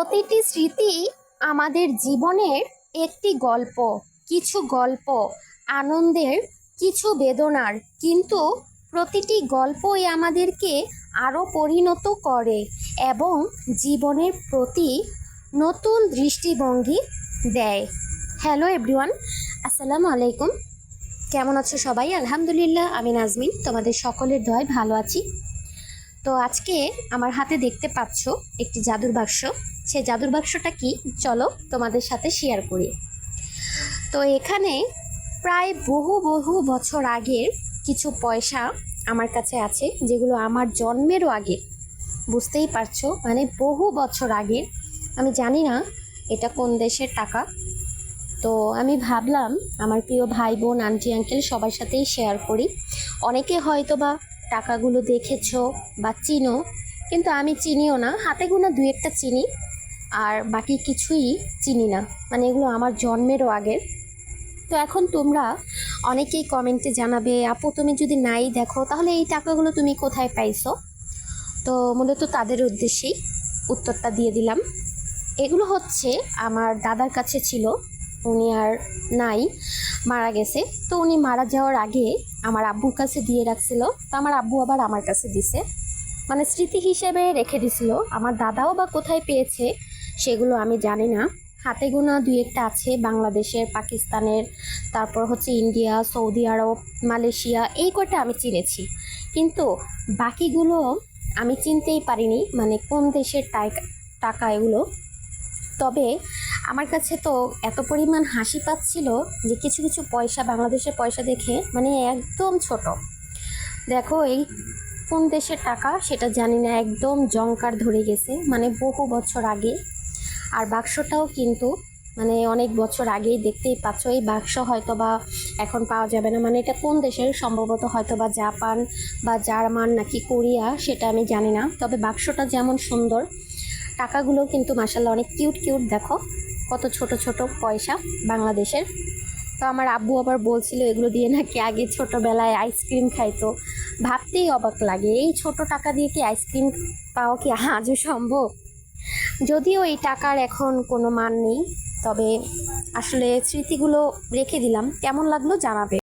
প্রতিটি স্মৃতি আমাদের জীবনের একটি গল্প, কিছু গল্প আনন্দের, কিছু বেদনার, কিন্তু প্রতিটি গল্পই আমাদেরকে আরও পরিণত করে এবং জীবনের প্রতি নতুন দৃষ্টিভঙ্গি দেয়। হ্যালো এভরিওয়ান, আসসালামু আলাইকুম। কেমন আছো সবাই? আলহামদুলিল্লাহ, আমি নাজমিন, তোমাদের সকলের দয়ায় ভালো আছি। তো আজকে আমার হাতে দেখতে পাচ্ছ একটি জাদুর বাক্স। সেই জাদুর বাক্সটা কি, চলো তোমাদের সাথে শেয়ার করি। তো এখানে প্রায় বহু বহু বছর আগের কিছু পয়সা আমার কাছে আছে, যেগুলো আমার জন্মেরও আগে। বুঝতেই পারছো, মানে বহু বছর আগের। আমি জানি না এটা কোন দেশের টাকা। তো আমি ভাবলাম আমার প্রিয় ভাই বোন, আন্টি আঙ্কেল সবার সাথেই শেয়ার করি। অনেকে হয়তো বা টাকাগুলো দেখেছো বা চিনো, কিন্তু আমি চিনিও না, হাতে গোনা দুই একটা চিনি, আর বাকি কিছুই চিনি না। মানে এগুলো আমার জন্মেরও আগের। তো এখন তোমরা অনেকেই কমেন্টে জানাবে, আপু তুমি যদি নাই দেখো তাহলে এই টাকাগুলো তুমি কোথায় পাইছো? তো মূলত তাদের উদ্দেশ্যেই উত্তরটা দিয়ে দিলাম। এগুলো হচ্ছে আমার দাদার কাছে ছিল, উনি আর নাই, মারা গেছে। তো উনি মারা যাওয়ার আগে আমার আব্বুর কাছে দিয়ে রাখছিল, তো আমার আব্বু আবার আমার কাছে দিছে, মানে স্মৃতি হিসেবে রেখে দিছিল। আমার দাদাও বা কোথায় পেয়েছে সেগুলো আমি জানি না। হাতে গোনা দুই একটা আছে, বাংলাদেশের, পাকিস্তানের, তারপর হচ্ছে ইন্ডিয়া, সৌদি আরব, মালয়েশিয়া, এই কয়টা আমি চিনেছি, কিন্তু বাকিগুলো আমি চিনতেই পারিনি, মানে কোন দেশের টাকা এগুলো। তবে আমার কাছে তো এত পরিমাণ হাসি পাচ্ছিল যে কিছু কিছু পয়সা, বাংলাদেশের পয়সা দেখে মানে একদম ছোট। দেখো এই কোন দেশের টাকা সেটা জানি না, একদম জংকার ধরে গেছে, মানে বহু বছর আগে। আর বাক্সটাও কিন্তু মানে অনেক বছর আগেই, দেখতেই পাচ্ছ। এই বাক্স হয়তো বা এখন পাওয়া যাবে না, মানে এটা কোন দেশের, সম্ভবত হয়তো বা জাপান বা জার্মান নাকি কোরিয়া, সেটা আমি জানি না। তবে বাক্সটা যেমন সুন্দর, টাকাগুলো কিন্তু মাশাআল্লাহ অনেক কিউট কিউট। দেখো কত ছোট ছোট পয়সা বাংলাদেশের। তো আমার আব্বু আবার বলছিল এগুলো দিয়ে নাকি আগে ছোটোবেলায় আইসক্রিম খাইতো। ভাবতেই অবাক লাগে, এই ছোট টাকা দিয়ে কি আইসক্রিম পাওয়া কি আজও সম্ভব? যদিও এই টাকার এখন কোনো মান নেই, তবে আসলে স্মৃতিগুলো রেখে দিলাম। কেমন লাগলো জানাবে।